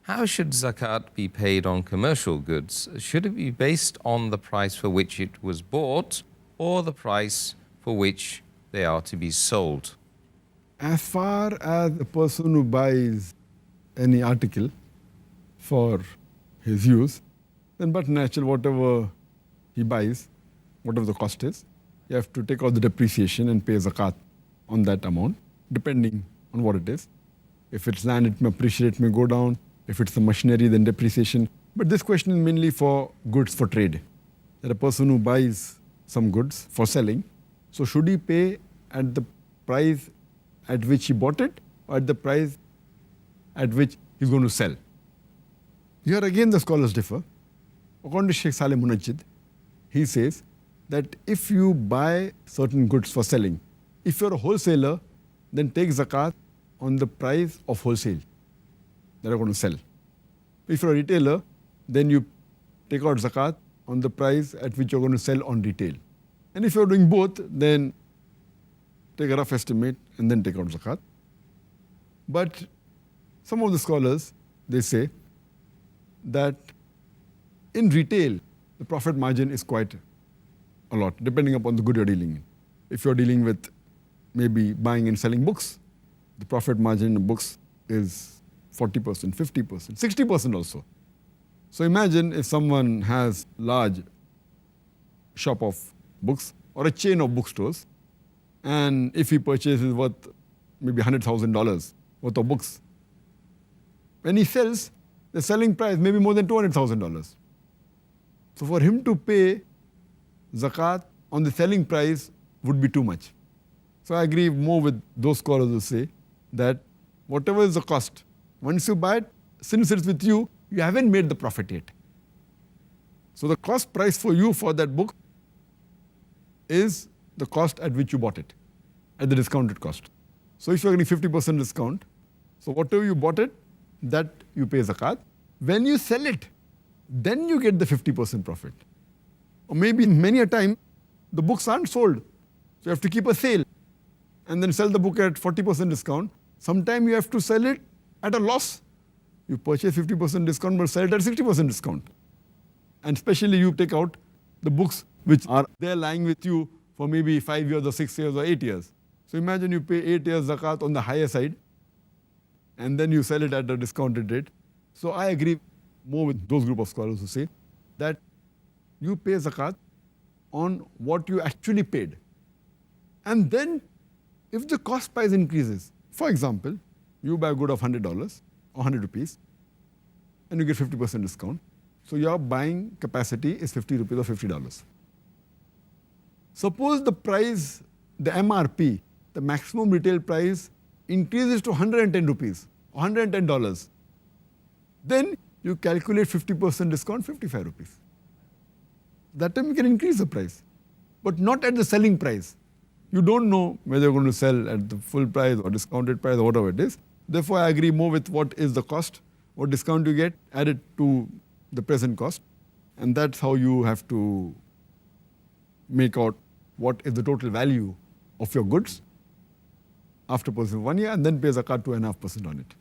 How should zakat be paid on commercial goods? Should it be based on the price for which it was bought or the price for which they are to be sold? As far as a person who buys any article for his use, then but natural, whatever he buys, whatever the cost is, you have to take out the depreciation and pay zakat on that amount, depending on what it is. If it's land, it may appreciate, it may go down. If it's the machinery, then depreciation. But this question is mainly for goods for trade. That a person who buys some goods for selling, so should he pay at the price at which he bought it or at the price at which he's going to sell? Here again the scholars differ. According to Sheikh Saleh Munajjid, he says that if you buy certain goods for selling, if you're a wholesaler, then take zakat on the price of wholesale that you're going to sell. If you're a retailer, then you take out zakat on the price at which you're going to sell on retail. And if you're doing both, then take a rough estimate and then take out zakat. But some of the scholars, they say that in retail, the profit margin is quite a lot, depending upon the good you're dealing in. If you're dealing with maybe buying and selling books, the profit margin in books is 40%, 50%, 60% also. So imagine if someone has large shop of books or a chain of bookstores, and if he purchases worth maybe $100,000 worth of books, when he sells, the selling price may be more than $200,000. So for him to pay zakat on the selling price would be too much. So I agree more with those scholars who say that whatever is the cost, once you buy it, since it's with you, you haven't made the profit yet. So the cost price for you for that book is the cost at which you bought it, at the discounted cost. So if you're getting 50% discount, so whatever you bought it, that you pay zakat. When you sell it, then you get the 50% profit. Or maybe many a time, the books aren't sold. So you have to keep a sale and then sell the book at 40% discount. Sometime you have to sell it at a loss. You purchase 50% discount but sell it at 60% discount. And especially you take out the books which are there lying with you for maybe 5 years or 6 years or 8 years. So imagine you pay 8 years zakat on the higher side and then you sell it at a discounted rate. So I agree more with those group of scholars who say that you pay zakat on what you actually paid. And then if the cost price increases, for example, you buy a good of $100 or 100 rupees and you get 50% discount. So your buying capacity is 50 rupees or $50. Suppose the price, the MRP, the maximum retail price increases to 110 rupees or $110. Then you calculate 50% discount, 55 rupees. That time you can increase the price, but not at the selling price. You don't know whether you're going to sell at the full price or discounted price or whatever it is. Therefore, I agree more with what is the cost, what discount you get, add it to the present cost. And that's how you have to make out what is the total value of your goods after purchasing 1 year and then pay zakat 2.5% on it.